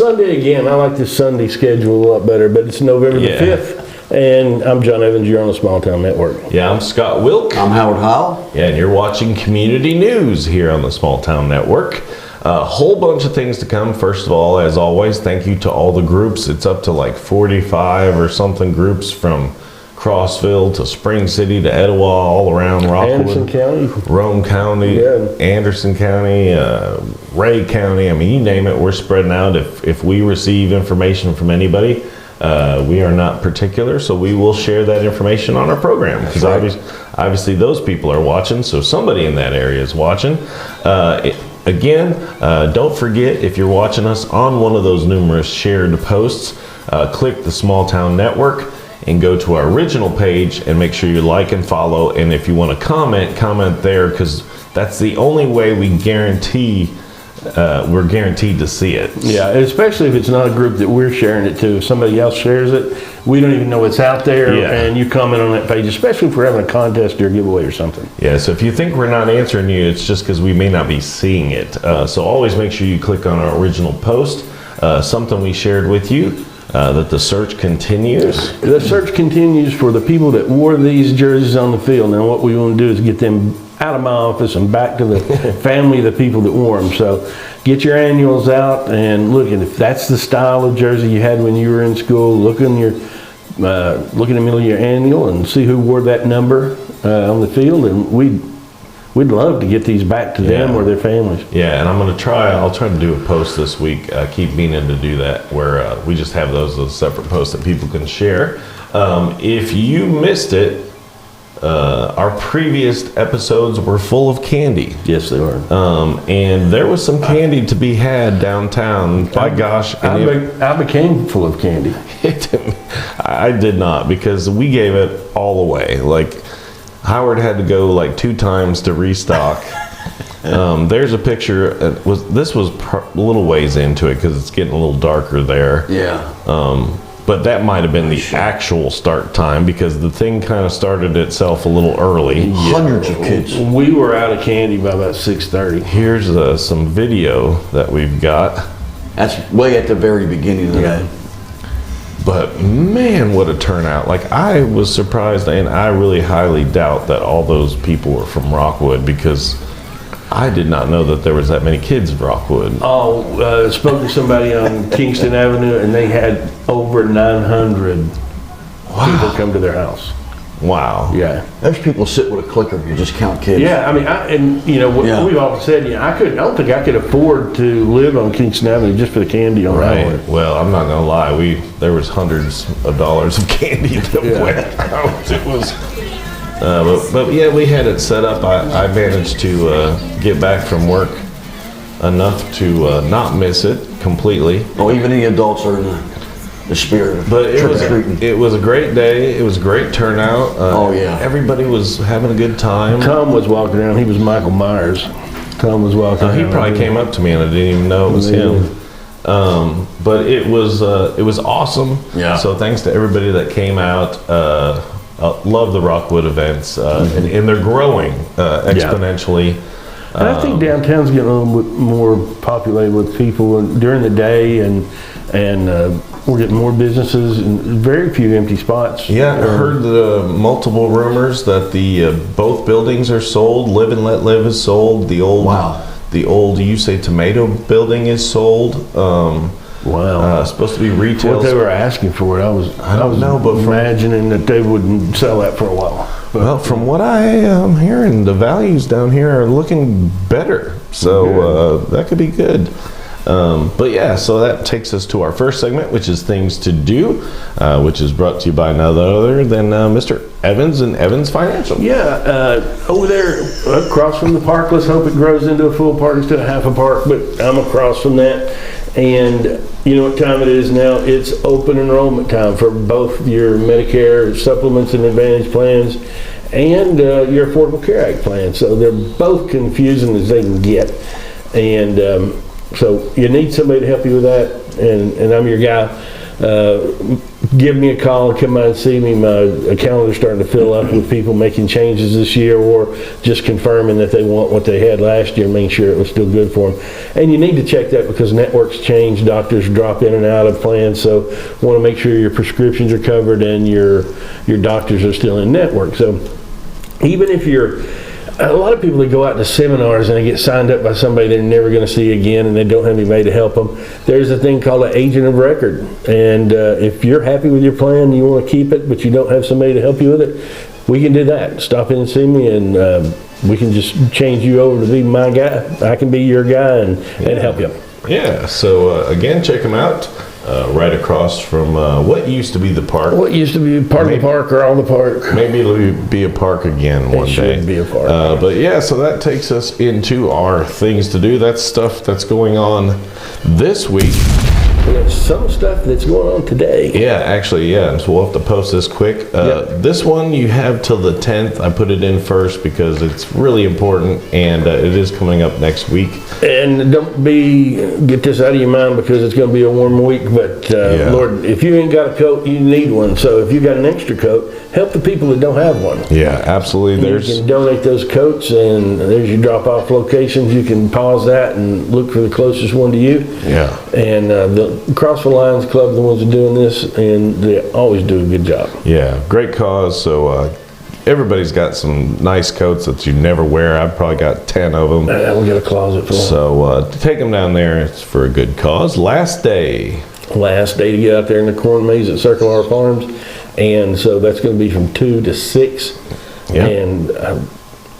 Sunday again. I like this Sunday schedule a lot better, but it's November the 5th, and I'm John Evans. You're on the Small Town Network. Yeah, I'm Scott Wilk. I'm Howard Howell. Yeah, and you're watching Community News here on the Small Town Network. A whole bunch of things to come. First of all, as always, thank you to all the groups. It's up to like 45 or something groups from Crossville to Spring City to Etowah, all around Rockwood. Anderson County. Rome County, Anderson County, Ray County. I mean, you name it, we're spreading out. If we receive information from anybody, we are not particular, so we will share that information on our program. Because obviously those people are watching, so somebody in that area is watching. Again, don't forget, if you're watching us on one of those numerous shared posts, click the Small Town Network and go to our original page and make sure you like and follow. And if you want to comment there, because that's the only way we're guaranteed to see it. Yeah, especially if it's not a group that we're sharing it to. If somebody else shares it, we don't even know it's out there, and you comment on that page, especially if we're having a contest or a giveaway or something. Yeah, so if you think we're not answering you, it's just because we may not be seeing it. So always make sure you click on our original post, something we shared with you, that the search continues. The search continues for the people that wore these jerseys on the field. Now what we want to do is get them out of my office and back to the family of the people that wore them. So get your annuals out and look, and if that's the style of jersey you had when you were in school, look in the middle of your annual and see who wore that number on the field, and we'd love to get these back to them or their families. Yeah, and I'll try to do a post this week, keep meaning to do that, where we just have those separate posts that people can share. If you missed it, our previous episodes were full of candy. Yes, they were. And there was some candy to be had downtown. By gosh. I became full of candy. I did not, because we gave it all away. Like, Howard had to go like 2 times to restock. There's a picture. This was a little ways into it because it's getting a little darker there. Yeah. But that might have been the actual start time, because the thing kind of started itself a little early. Hundreds of kids. We were out of candy by about 6:30. Here's some video that we've got. That's way at the very beginning of the day. But man, what a turnout. Like, I was surprised, and I really highly doubt that all those people were from Rockwood, because I did not know that there was that many kids in Rockwood. Spoke to somebody on Kingston Avenue, and they had over 900 people come to their house. Wow. Yeah. There's people sit with a clicker and just count kids. Yeah, I mean, we've often said, I don't think I could afford to live on Kingston Avenue just for the candy on that one. Well, I'm not gonna lie, there was hundreds of dollars of candy that went out. It was, but yeah, we had it set up. I managed to get back from work enough to not miss it completely. Oh, even the adults are in the spirit. But it was a great day. It was a great turnout. Everybody was having a good time. Tom was walking around. He was Michael Myers. Tom was walking around. He probably came up to me and I didn't even know it was him. But it was awesome. Yeah. So thanks to everybody that came out. Love the Rockwood events, and they're growing exponentially. And I think downtown's getting a little bit more populated with people during the day, and we're getting more businesses and very few empty spots. Yeah, I heard the multiple rumors that the both buildings are sold. Live and Let Live is sold. The old You Say Tomato building is sold. Wow. Supposed to be retail. What they were asking for it, I was imagining that they wouldn't sell that for a while. Well, from what I am hearing, the values down here are looking better. So that could be good. But yeah, so that takes us to our first segment, which is Things to Do, which is brought to you by none other than Mr. Evans and Evans Financial. Yeah, over there across from the park. Let's hope it grows into a full park instead of half a park, but I'm across from that. And you know what time it is now? It's open enrollment time for both your Medicare supplements and Advantage plans and your Affordable Care Act plan. So they're both confusing as they can get. And so you need somebody to help you with that, and I'm your guy. give me a call and come out and see me. My calendar's starting to fill up with people making changes this year or just confirming that they want what they had last year, making sure it was still good for them. And you need to check that because networks change, doctors drop in and out of plans, so want to make sure your prescriptions are covered and your doctors are still in network. So even if you're a lot of people that go out to seminars and they get signed up by somebody they're never going to see again and they don't have anybody to help them. There's a thing called an agent of record. And if you're happy with your plan, you want to keep it, but you don't have somebody to help you with it, we can do that. Stop in and see me and we can just change you over to be my guy. I can be your guy and help you. Yeah, so again, check them out. Right across from what used to be the park. What used to be part of the park or all the park? Maybe it'll be a park again one day. It should be a park. But yeah, so that takes us into our things to do. That's stuff that's going on this week. There's some stuff that's going on today. Yeah, actually, yeah. So we'll have to post this quick. Yep. This one you have till the 10th. I put it in first because it's really important, and it is coming up next week. And don't get this out of your mind because it's going to be a warm week, but Yeah. Lord, if you ain't got a coat, you need one. So if you got an extra coat, help the people that don't have one. Yeah, absolutely. You can donate those coats, and there's your drop-off locations. You can pause that and look for the closest one to you. Yeah. And the CrossFit Lions Club, the ones that are doing this, and they always do a good job. Yeah, great cause. So everybody's got some nice coats that you never wear. I've probably got 10 of them. We'll get a closet for them. So take them down there. It's for a good cause. Last day. Last day to get out there in the corn maze at Circle R Farms, and so that's going to be from 2 to 6. Yeah. And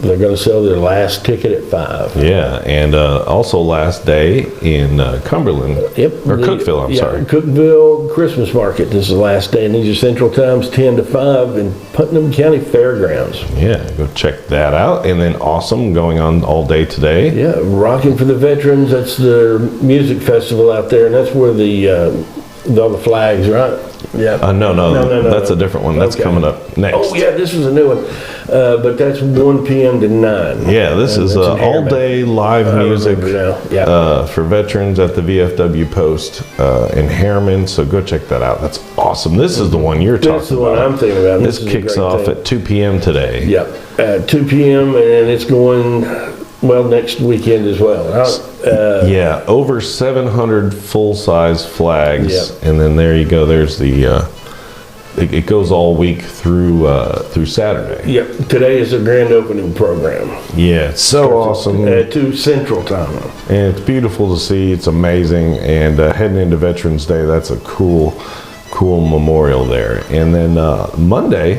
they're going to sell their last ticket at 5. Yeah, and also last day in Cumberland. Yep. Or Cookeville, I'm sorry. Cookeville Christmas Market. This is the last day, and these are Central Times 10 to 5 in Putnam County Fairgrounds. Yeah, go check that out. And then Awesome going on all day today. Yeah, Rocking for the Veterans. That's the music festival out there, and that's where all the flags, right? Yeah. No, that's a different one. That's Okay. coming up next. Oh, yeah, this is a new one. But that's 1 p.m. to 9. Yeah, this is that's in Harriman. all-day live music remember now. Yeah. for veterans at the VFW Post in Harriman. So go check that out. That's awesome. This is the one you're talking about. That's the one I'm thinking about. This is a kicks great off thing. at 2 p.m. today. Yep, at 2 p.m. and it's going, well, next weekend as well. Yeah, over 700 full-size flags, Yep. and then there you go. There's the. It goes all week through Saturday. Yep, today is a grand opening program. Yeah, it's so awesome, At 2 Central Time. and it's beautiful to see. It's amazing, and heading into Veterans Day, that's a cool memorial there. And then Monday,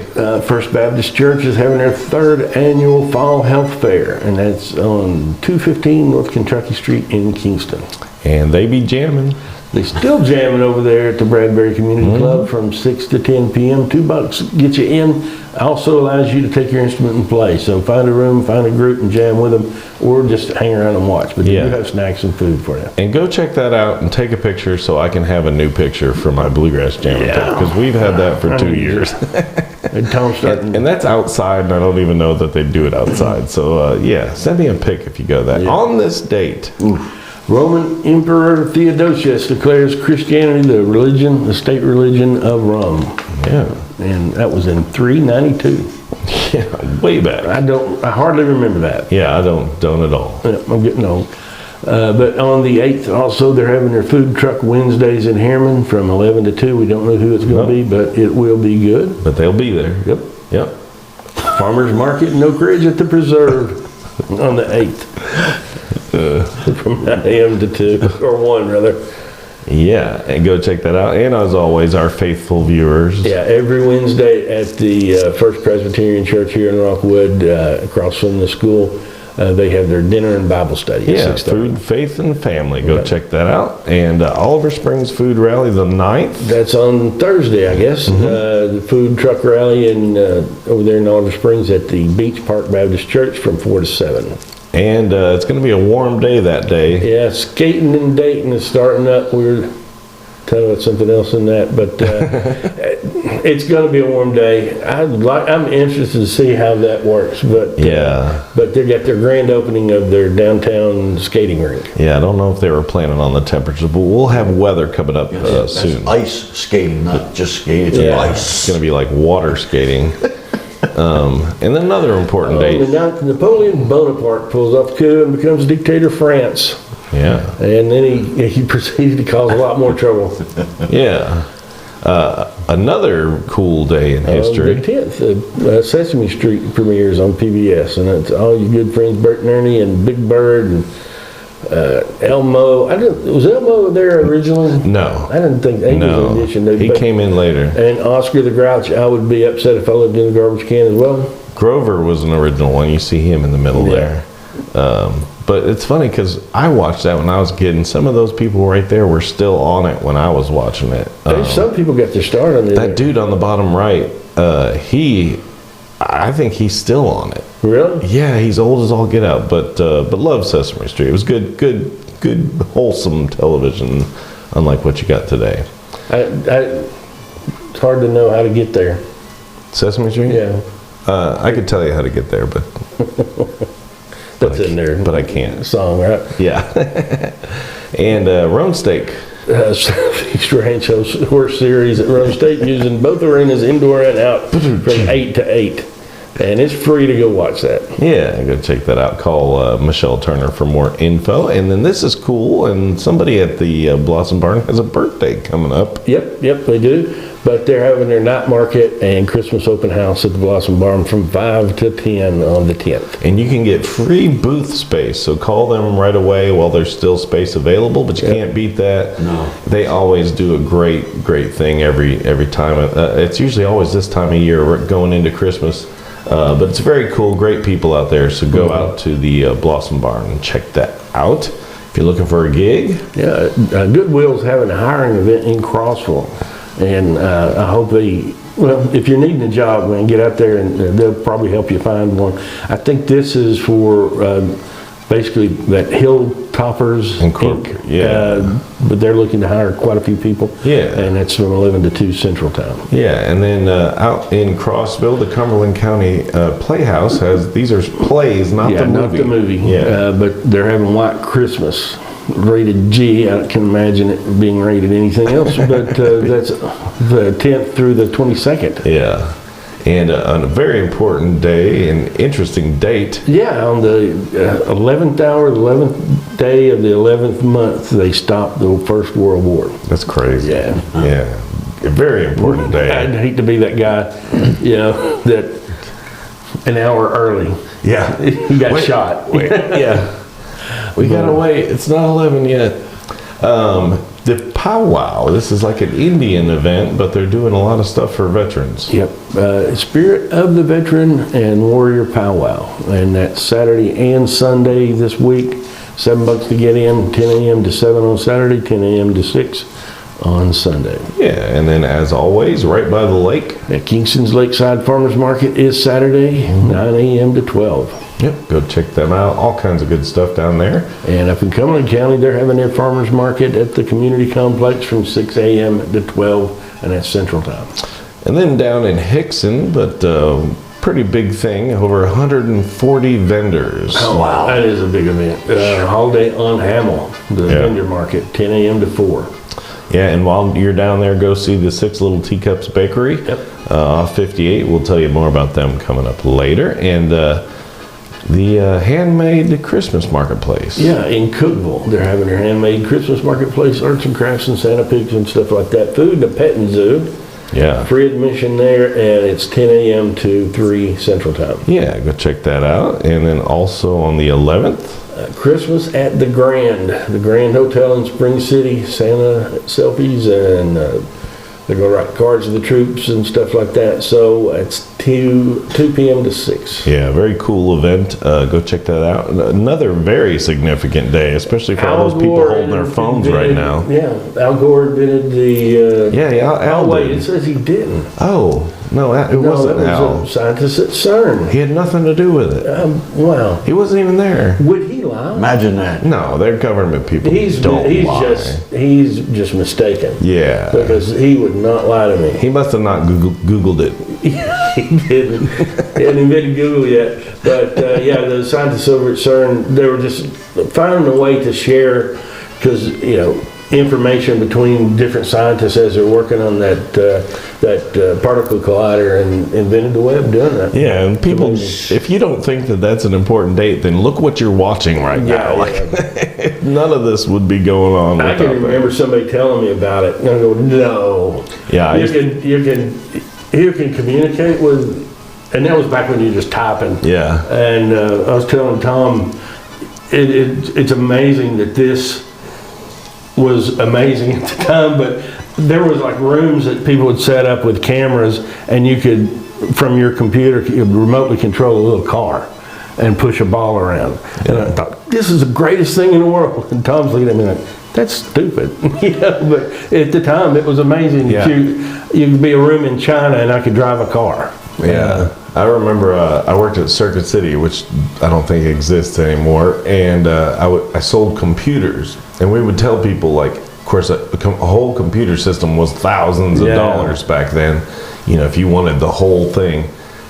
First Baptist Church is having their 3rd annual Fall Health Fair, and that's on 215 North Kentucky Street in Kingston. and they be jamming. They still jamming over there at the Bradbury Community Club from 6 to 10 p.m. $2 get you in. Also allows you to take your instrument and play. So find a room, find a group and jam with them, or just hang around and watch. But they Yeah. do have snacks and food for you. And go check that out and take a picture so I can have a new picture for my Bluegrass Jamming Yeah. because we've had that for 2 years. And Tom's starting. And that's outside, and I don't even know that they do it outside. So, yeah, send me a pic if you go that. Yeah. On this date, Roman Emperor Theodosius declares Christianity the state religion of Rome. yeah, And that was in 392. yeah, way back. I hardly remember that. Yeah, I don't at all. Yeah, I'm getting old. But on the 8th, also, they're having their food truck Wednesdays in Harriman from 11 to 2. We don't know who it's going to be, but it will be good. But they'll be there. Yep. Yep. Farmers Market in Oak Ridge at the Preserve on the 8th. From 9 a.m. to 2, or 1 rather. Yeah, and go check that out. And as always, our faithful viewers. Yeah, every Wednesday at the First Presbyterian Church here in Rockwood, across from the school, they have their dinner and Bible study at Yeah, 6:30. Food, Faith, and Family. Go Okay. check that out. And Oliver Springs Food Rally the 9th. That's on Thursday, I guess. The food truck rally over there in Oliver Springs at the Beach Park Baptist Church from 4 to 7. And it's going to be a warm day that day. Yeah, skating in Dayton is starting up. We were talking about something else in that, but It's going to be a warm day. I'm interested to see how that works, but Yeah. But they got their grand opening of their downtown skating rink. Yeah, I don't know if they were planning on the temperature, but we'll have weather coming up That's soon. ice skating, not just skating. It's Yeah, ice. it's going to be like water skating. And then another important And date. now Napoleon Bonaparte pulls off the coup and becomes dictator of France. Yeah. And then he proceeded to cause a lot more trouble. Yeah. Another cool day in The history. 10th, Sesame Street premieres on PBS, and it's all your good friends Bert and Ernie and Big Bird and Elmo. Was Elmo there originally? No. I didn't think he was No. an addition. He came in later. And Oscar the Grouch, I would be upset if I lived in the garbage can as well. Grover was an original one. You see him in the middle there. But it's funny because I watched that when I was a kid, and some of those people right there were still on it when I was watching it. Some people got their start on it. That dude on the bottom right, I think he's still on it. Really? Yeah, he's old as all get out, but loved Sesame Street. It was good, wholesome television, unlike what you got today. It's hard to know how to get there. Sesame Street? Yeah. I could tell you how to get there, but That's in there. but I can't. Song, right? Yeah. And Roan Steak. Southeast Ranch Horse Series at Rome State, using both arenas indoor and out from 8 to 8. And it's free to go watch that. Yeah, go check that out. Call Michelle Turner for more info. And then this is cool, and somebody at the Blossom Barn has a birthday coming up. Yep, they do. But they're having their night market and Christmas open house at the Blossom Barn from 5 to 10 on the 10th. And you can get free booth space, so call them right away while there's still space available, but you can't beat that. No. They always do a great thing every time. It's usually always this time of year, we're going into Christmas. But it's very cool, great people out there, so go out to the Blossom Barn and check that out. If you're looking for a gig. Yeah, Goodwill's having a hiring event in Crossville. And I hope if you're needing a job, man, get out there and they'll probably help you find one. I think this is for basically that Hilltoppers Inc. Yeah. But they're looking to hire quite a few people. Yeah. And it's from 11 to 2 Central Time. Yeah, and then out in Crossville, the Cumberland County Playhouse these are plays, not the movie. Not the movie. Yeah. But they're having White Christmas. Rated G. I can imagine it being rated anything else, but that's the 10th through the 22nd. Yeah. And on a very important day, an interesting date. Yeah, on the 11th hour, the 11th day of the 11th month, they stopped the First World War. That's crazy. Yeah. Yeah. A very important day. I'd hate to be that guy, that an hour early. Yeah. He got shot. Yeah. We gotta wait. It's not 11 yet. The powwow. This is like an Indian event, but they're doing a lot of stuff for veterans. Yep. Spirit of the Veteran and Warrior Powwow. And that's Saturday and Sunday this week. $7 to get in, 10 a.m. to 7 on Saturday, 10 a.m. to 6 on Sunday. Yeah, and then as always, right by the lake. At Kingston's Lakeside Farmers Market is Saturday, 9 a.m. to 12. Yep, go check them out. All kinds of good stuff down there. And up in Cumberland County, they're having their farmers market at the community complex from 6 a.m. to 12, and that's Central Time. And then down in Hickson, but pretty big thing, over 140 vendors. Oh, wow. That is a big event. Holiday on Hamel, the vendor market, 10 a.m. to 4. Yeah, and while you're down there, go see the Six Little Teacups Bakery off 58. We'll tell you more about them coming up later. And the handmade Christmas marketplace. Yeah, in Cookeville, they're having their handmade Christmas marketplace, arts and crafts and Santa pigs and stuff like that. Food, the petting zoo. Yeah. Free admission there, and it's 10 a.m. to 3 Central Time. Yeah, go check that out. And then also on the 11th. Christmas at the Grand Hotel in Spring City, Santa selfies, and they're going to write cards to the troops and stuff like that. So it's 2 p.m. to 6. Yeah, very cool event. Go check that out. Another very significant day, especially for all those people holding their phones right now. Yeah, Al Gore invented the... Al wait, did. it says he didn't. Oh, No, it wasn't that Al. was a scientist at CERN. He had nothing to do with it. Wow. He wasn't even there. Would he lie? Imagine that. No, they're government people. He's don't lie. he's just mistaken. Yeah. Because he would not lie to me. He must have not Googled it. He didn't. He hadn't invented Google yet. But the scientists over at CERN, they were just finding a way to share, because information between different scientists as they're working on that particle collider, and invented the web doing that. Yeah, and people, if you don't think that that's an important date, then look what you're watching right now. None of this would be going on. I can remember somebody telling me about it, and I go, no. Yeah, you can communicate with, and that was back when you were just typing. Yeah. And I was telling Tom, it's amazing that this was amazing at the time, but there was like rooms that people would set up with cameras, and you could, from your computer, you could remotely control a little car and push a ball around. And I thought, this is the greatest thing in the world. And Tom's looking at me like, that's stupid. But at the time it was amazing. Yeah. You could be a room in China and I could drive a car. Yeah. I remember I worked at Circuit City, which I don't think exists anymore, and I sold computers, and we would tell people, like, of course, a whole computer system was thousands of dollars back then, if you wanted the whole thing.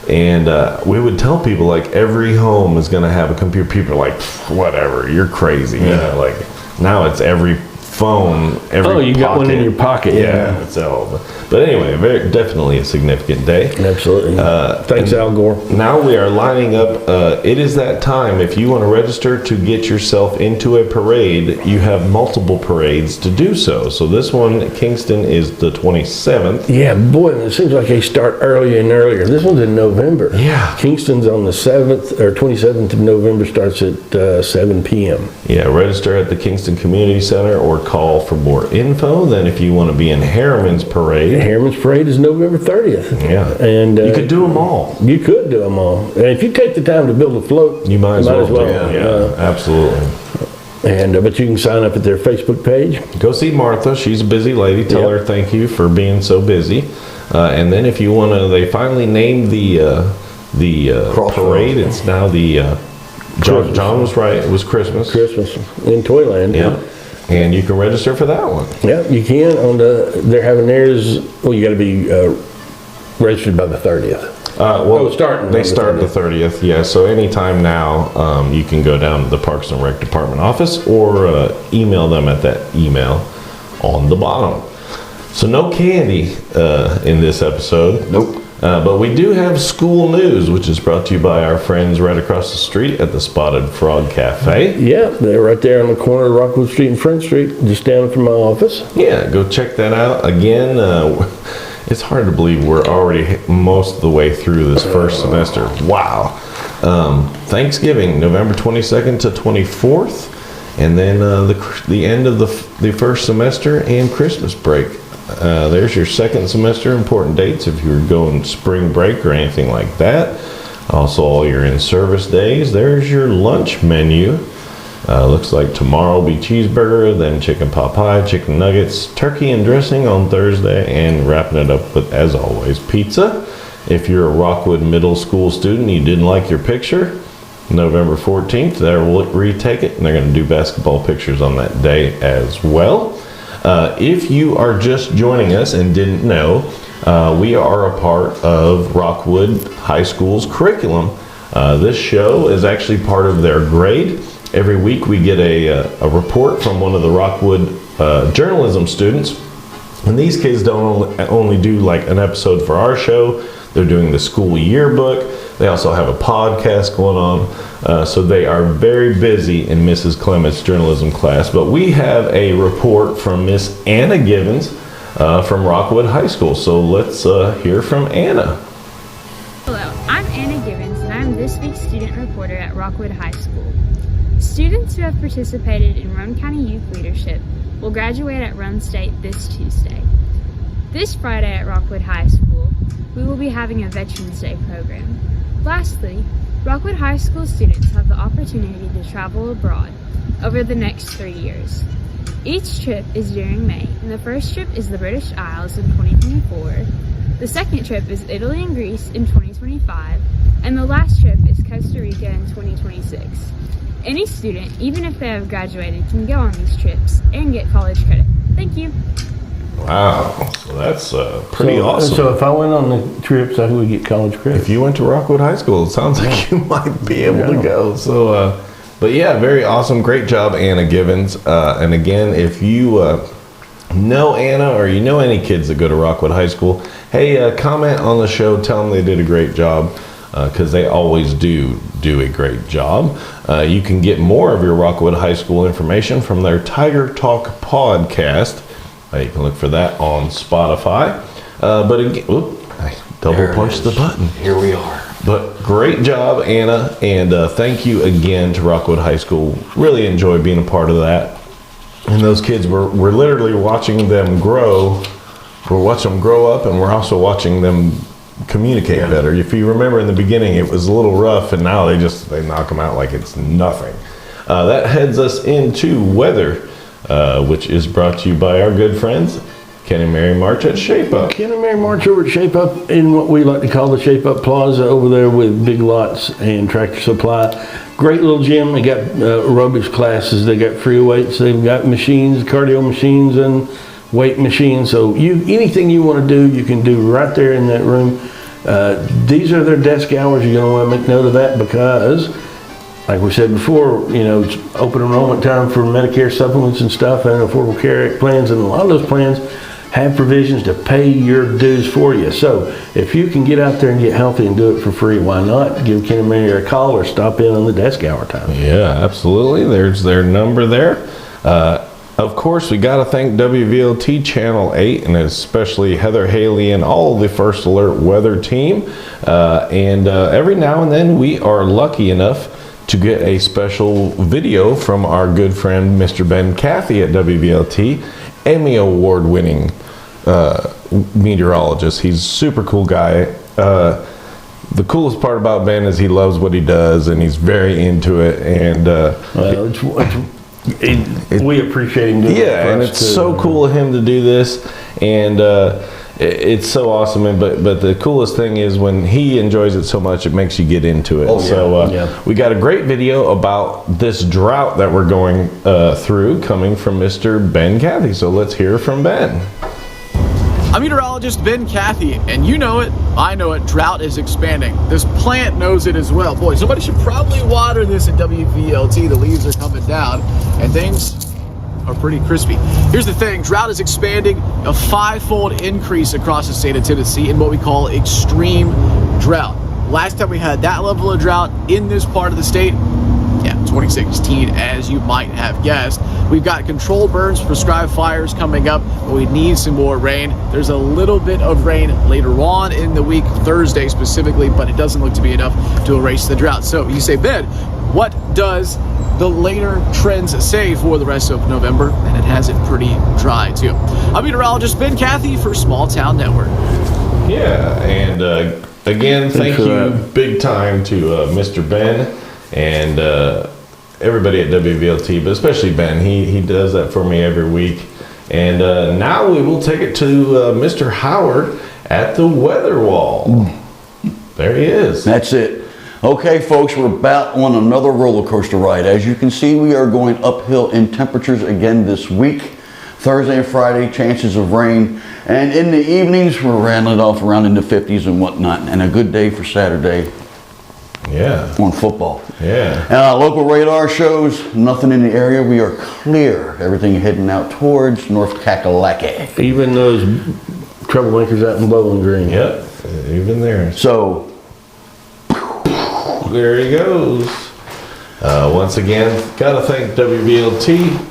And we would tell people, like, every home is going to have a computer. People are like, whatever, you're crazy. Like, now it's every phone, every you got one in your pocket. Yeah, it's all. But anyway, definitely a significant day. Absolutely. Thanks, Al Gore. Now we are lining up. It is that time. If you want to register to get yourself into a parade, you have multiple parades to do so. So this one, Kingston, is the 27th. Yeah, boy, it seems like they start earlier and earlier. This one's in November. Yeah. Kingston's on the 7th or 27th of November, starts at 7 p.m. Yeah, register at the Kingston Community Center or call for more info. Then if you want to be in Harriman's parade. Harriman's parade is November 30th. Yeah. And you could do them all. You could do them all. And if you take the time to build a float, you might as well. Yeah, absolutely. And but you can sign up at their Facebook page. Go see Martha. She's a busy lady. Tell her thank you for being so busy. And then if you want to, they finally named the parade. It's now the John was right. It was Christmas. Christmas in Toyland. Yeah. And you can register for that one. Yeah, you can. They're having theirs. Well, you got to be registered by the 30th. They start the 30th. Yeah. So anytime now, you can go down to the Parks and Rec Department office or email them at that email on the bottom. So no candy in this episode. Nope. But we do have school news, which is brought to you by our friends right across the street at the Spotted Frog Cafe. Yeah, they're right there on the corner of Rockwood Street and Front Street, just down from my office. Yeah, go check that out. Again, it's hard to believe we're already most of the way through this first semester. Wow. Thanksgiving, November 22nd to 24th. And then the end of the first semester and Christmas break. There's your second semester important dates if you're going spring break or anything like that. Also, all your in-service days. There's your lunch menu. Looks like tomorrow will be cheeseburger, then chicken pot pie, chicken nuggets, turkey and dressing on Thursday, and wrapping it up with, as always, pizza. If you're a Rockwood Middle School student, you didn't like your picture, November 14th, they'll retake it, and they're going to do basketball pictures on that day as well. If you are just joining us and didn't know, we are a part of Rockwood High School's curriculum. This show is actually part of their grade. Every week we get a report from one of the Rockwood journalism students. And these kids don't only do like an episode for our show, they're doing the school yearbook. They also have a podcast going on. So they are very busy in Mrs. Clement's journalism class. But we have a report from Miss Anna Givens from Rockwood High School. So let's hear from Anna. Hello, I'm Anna Givens, and I'm this week's student reporter at Rockwood High School. Students who have participated in Roane County Youth Leadership will graduate at Roane State this Tuesday. This Friday at Rockwood High School, we will be having a Veterans Day program. Lastly, Rockwood High School students have the opportunity to travel abroad over the next 3 years. Each trip is during May, and the first trip is the British Isles in 2024, The second trip is Italy and Greece in 2025, and the last trip is Costa Rica in 2026. Any student, even if they have graduated, can go on these trips and get college credit. Thank you. Wow, so that's pretty awesome. So if I went on the trips, I would get college credit. If you went to Rockwood High School, it sounds like you might be able to go. So, but yeah, very awesome. Great job, Anna Givens. And again, if you know Anna or you know any kids that go to Rockwood High School, hey, comment on the show. Tell them they did a great job, because they always do a great job. You can get more of your Rockwood High School information from their Tiger Talk podcast. You can look for that on Spotify. But again, I double punched the button. Here we are. But great job, Anna, and thank you again to Rockwood High School. Really enjoy being a part of that. And those kids, we're literally watching them grow. We're watching them grow up, and we're also watching them communicate better. If you remember in the beginning, it was a little rough, and now they knock them out like it's nothing. That heads us into weather, which is brought to you by our good friends, Ken and Mary March at Shape Up. Ken and Mary March over at Shape Up in what we like to call the Shape Up Plaza over there with Big Lots and Tractor Supply. Great little gym. They got aerobics classes. They got free weights. They've got machines, cardio machines, and weight machines. So anything you want to do, you can do right there in that room. These are their desk hours. You're going to want to make note of that because, like we said before, it's open enrollment time for Medicare supplements and stuff and Affordable Care Act plans, and a lot of those plans have provisions to pay your dues for you. So if you can get out there and get healthy and do it for free, why not? Give Ken and Mary a call or stop in on the desk hour time. Yeah, absolutely. There's their number there. Of course, we got to thank WVLT Channel 8 and especially Heather Haley and all the First Alert weather team. And every now and then we are lucky enough to get a special video from our good friend Mr. Ben Cathy at WVLT, Emmy Award winning meteorologist. He's a super cool guy. The coolest part about Ben is he loves what he does and he's very into it. And we appreciate him doing it. Yeah, and it's so cool of him to do this, and it's so awesome. But the coolest thing is when he enjoys it so much, it makes you get into it. Oh, yeah. So Yeah. we got a great video about this drought that we're going through coming from Mr. Ben Cathy. So let's hear from Ben. I'm meteorologist Ben Cathy, and you know it, I know it, drought is expanding. This plant knows it as well. Boy, somebody should probably water this at WVLT. The leaves are coming down, and things are pretty crispy. Here's the thing, drought is expanding, a 5-fold increase across the state of Tennessee in what we call extreme drought. Last time we had that level of drought in this part of the state, 2016, as you might have guessed. We've got controlled burns, prescribed fires coming up, but we need some more rain. There's a little bit of rain later on in the week, Thursday specifically, but it doesn't look to be enough to erase the drought. So you say, Ben, what does the later trends say for the rest of November? And it has it pretty dry too. I'm meteorologist Ben Cathy for Small Town Network. Yeah, and again, thank you big time to Mr. Ben and everybody at WVLT, but especially Ben. He does that for me every week. And now we will take it to Mr. Howard at the weather wall. There he is. That's it. Okay, folks, we're about on another roller coaster ride. As you can see, we are going uphill in temperatures again this week. Thursday and Friday, chances of rain. And in the evenings, we're rattling off around in the 50s and whatnot. And a good day for Saturday. Yeah. On football. Yeah. And our local radar shows nothing in the area. We are clear. Everything heading out towards North Kakalaki. Even those troublemakers out in Bowling Green. Yep. Even there. So there he goes. Once again, gotta thank WVLT.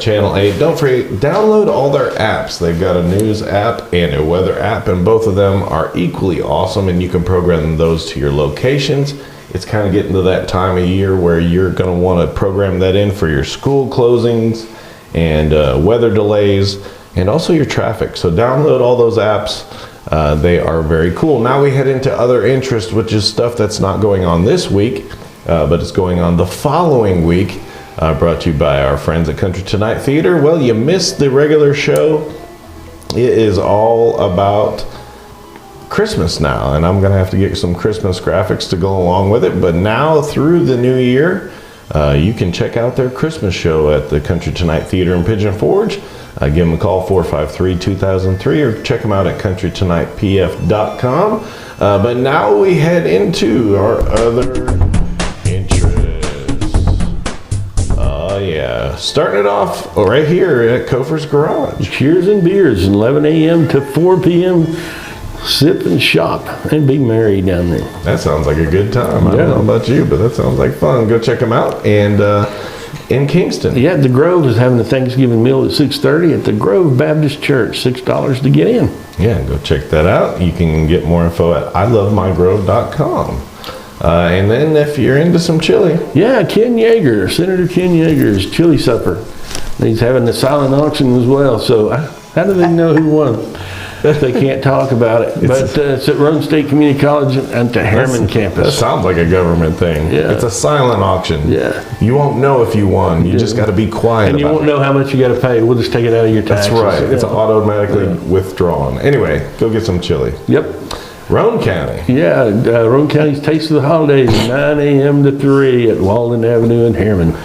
Channel 8. Don't forget, download all their apps. They've got a news app and a weather app, and both of them are equally awesome, and you can program those to your locations. It's kind of getting to that time of year where you're going to want to program that in for your school closings and weather delays and also your traffic. So download all those apps. They are very cool. Now we head into other interest, which is stuff that's not going on this week, but it's going on the following week. Brought to you by our friends at Country Tonight Theater. Well, you missed the regular show. It is all about Christmas now, and I'm going to have to get some Christmas graphics to go along with it. But now through the new year, you can check out their Christmas show at the Country Tonight Theater in Pigeon Forge. Give them a call, 453-2003, or check them out at countrytonightpf.com. But now we head into our other interests. Oh yeah, starting it off right here at Kofer's Garage. Cheers and beers, 11 a.m. to 4 p.m. Sip and shop and be merry down there. That sounds like a good time. I don't know about you, but that sounds like fun. Go check them out. And in Kingston. Yeah, the Grove is having a Thanksgiving meal at 6:30 at the Grove Baptist Church. $6 to get in. Yeah, go check that out. You can get more info at ilovemygrove.com. And then if you're into some chili. Yeah, Ken Yeager, Senator Ken Yeager's chili supper. He's having the silent auction as well. So how do they know who won? They can't talk about it. But it's at Roan State Community College and the Harriman That campus. sounds like a government thing. Yeah. It's a silent auction. Yeah. You won't know if you won. You just got to be quiet And you about won't it. know how much you got to pay. We'll just take it out of your taxes. That's right. It's Yeah. automatically withdrawn. Anyway, go get some chili. Yep. Roan County. Yeah, Roan County's Taste of the Holidays, 9 a.m. to 3 at Walden Avenue in Harriman.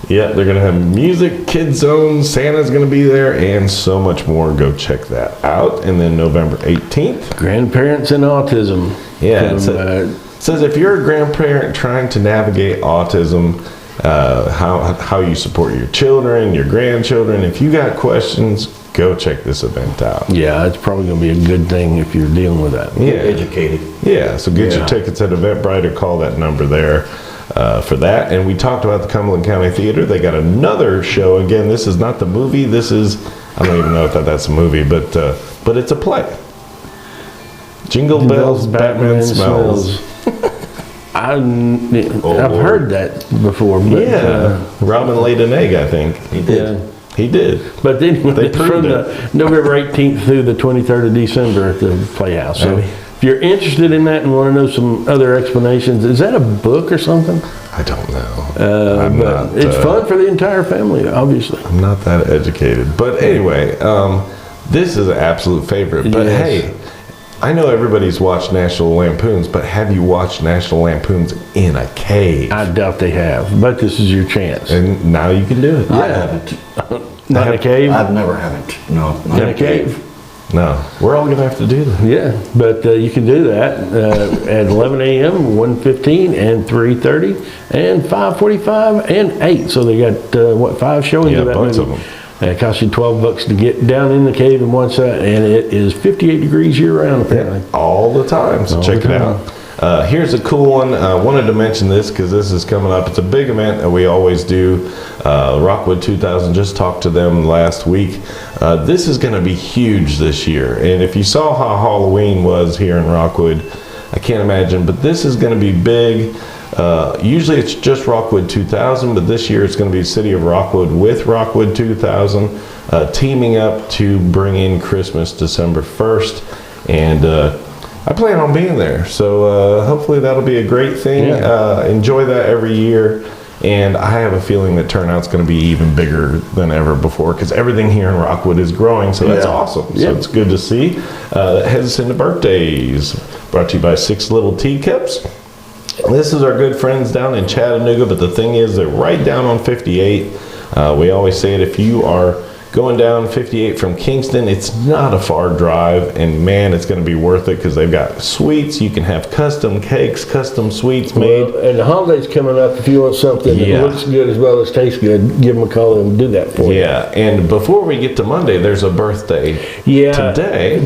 Yeah, they're going to have music, kids zone, Santa's going to be there, and so much more. Go check that out. And then November 18th. Grandparents and Autism. Yeah, From, it says if you're a grandparent trying to navigate autism, how you support your children, your grandchildren, if you got questions, go check this event out. yeah, it's probably going to be a good thing if you're dealing with that. Yeah, Educated. yeah. So get Yeah. your tickets at Eventbrite or call that number there for that. And we talked about the Cumberland County Theater. They got another show. Again, this is not the movie. This is, I don't even know if that's a movie, but it's a play. Jingle Bells, Batman Smells. I've heard that before. But, Yeah, Robin laid an egg, I think. He did. yeah. He did. But then They it's proved from it. the November 18th through the 23rd of December at the Playhouse. So Right. if you're interested in that and want to know some other explanations, is that a book or something? I don't know. I'm But not, it's fun for the entire family, obviously. I'm not that educated. But anyway, this is an absolute favorite. But Yes. hey, I know everybody's watched National Lampoons, but have you watched National Lampoons in a cave? I doubt they have, but this is your chance. And now you can do it. I haven't. Not in a cave? I've never haven't. No. not In a cave? No, we're all gonna have to do that. Yeah, but you can do that at 11 a.m., 1:15, and 3:30, and 5:45, and 8. So they got, 5 showings Yeah, of that bunch movie. of them. It costs you $12 to get down in the cave in one side, and it is 58 degrees year-round, apparently. All the time, so All check the it time. out. Here's a cool one. I wanted to mention this because this is coming up. It's a big event that we always do. Rockwood 2000, just talked to them last week. This is going to be huge this year. And if you saw how Halloween was here in Rockwood, I can't imagine, but this is going to be big. Usually it's just Rockwood 2000, but this year it's going to be City of Rockwood with Rockwood 2000, teaming up to bring in Christmas December 1st. And I plan on being there, so hopefully that'll be a great thing. Yeah. Enjoy that every year, and I have a feeling that turnout's going to be even bigger than ever before because everything here in Rockwood is growing, so that's Yeah. awesome. Yeah. So it's good to see. That heads us into birthdays, brought to you by Six Little Teacups. This is our good friends down in Chattanooga, but the thing is, they're right down on 58. We always say it, if you are going down 58 from Kingston, it's not a far drive, and man, it's going to be worth it because they've got sweets. You can have custom cakes, custom sweets made. Well, and the holidays coming up, if you want something Yeah. that looks good as well as tastes good, give them a call and do that for you. Yeah, and before we get to Monday, there's a birthday. Yeah.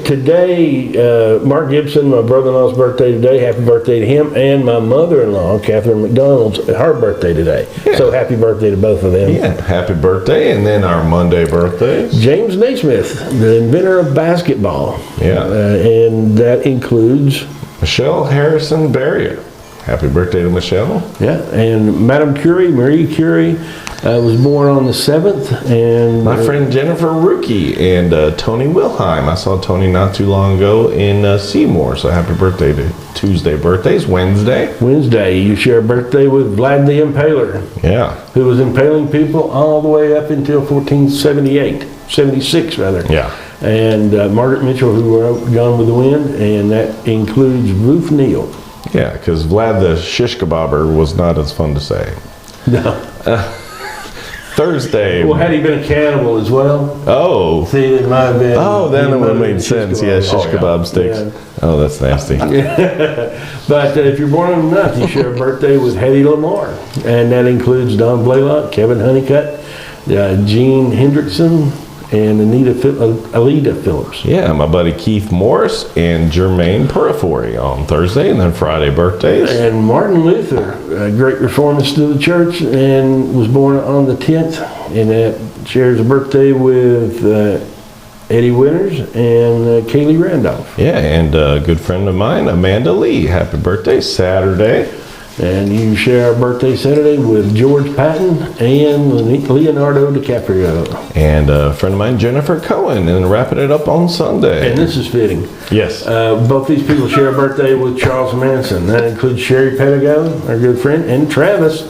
Today, Mark Gibson, my brother-in-law's birthday today. Happy birthday to him. And my mother-in-law, Catherine McDonald's, her birthday today. Yeah. So happy birthday to both of them. yeah, happy birthday, and then our Monday birthdays. James Naismith, the inventor of basketball. Yeah. And that includes, Michelle Harrison Barrier. Happy birthday to Michelle. yeah, and Madame Curie, Marie Curie, was born on the 7th. And My friend Jennifer Rookie and Tony Wilheim. I saw Tony not too long ago in Seymour, so happy birthday to Tuesday birthdays, Wednesday. Wednesday, you share a birthday with Vlad the Impaler, Yeah, who was impaling people all the way up until 1478, 76 rather. yeah. and Margaret Mitchell, who wrote Gone with the Wind, and that includes Ruth Neal. Yeah, because Vlad the Shish Kebabber was not as fun to say. No. Thursday. Well, had he been a cannibal as well? Oh. See, it might have been. Oh, then it would have made shish sense. kebab. Yeah, shish kebab sticks. Yeah. Oh, that's nasty. But if you're born on the 9th, you share a birthday with Hedy Lamarr, and that includes Don Blaylock, Kevin Honeycutt, Gene Hendrickson, and Alida Phillips. Yeah, my buddy Keith Morris and Jermaine Purifori on Thursday, and then Friday birthdays. And Martin Luther, a great reformist of the church, and was born on the 10th, and that shares a birthday with Eddie Winters and Kaylee Randolph. Yeah, and a good friend of mine, Amanda Lee. Happy birthday, Saturday. And you share a birthday Saturday with George Patton and Leonardo DiCaprio. And a friend of mine, Jennifer Cohen, and wrapping it up on Sunday. And this is fitting. Yes. Both these people share a birthday with Charles Manson. That includes Sherry Pedigo, our good friend, and Travis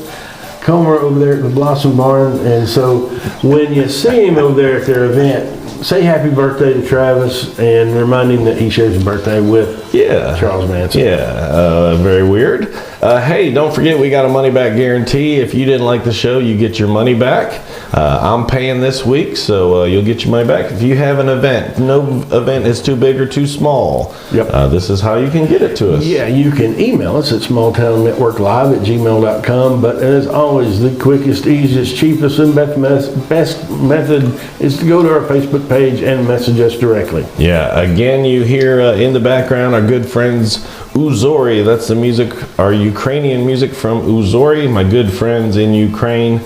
Comer over there at the Blossom Barn. And so when you see him over there at their event, say happy birthday to Travis and remind him that he shares his birthday with Charles Manson. Yeah, very weird. Hey, don't forget we got a money back guarantee. If you didn't like the show, you get your money back. I'm paying this week, so you'll get your money back. If you have an event, no event is too big or too small. Yep. This is how you can get it to us. Yeah, you can email us at smalltownnetworklive@gmail.com. But as always, the quickest, easiest, cheapest, and best method is to go to our Facebook page and message us directly. Yeah, again, you hear in the background our good friends Uzori. That's the music, our Ukrainian music from Uzori, my good friends in Ukraine,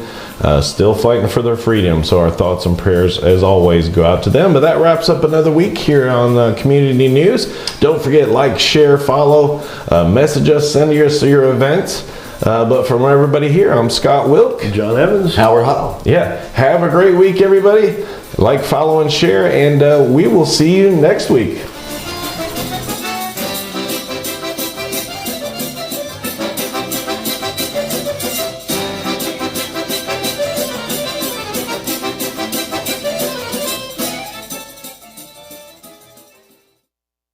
still fighting for their freedom. So our thoughts and prayers, as always, go out to them. But that wraps up another week here on Community News. Don't forget, like, share, follow, message us, send us your events. But from everybody here, I'm Scott Wilk. John Evans. Howard Howell. Yeah, have a great week, everybody. Like, follow, and share, and we will see you next week.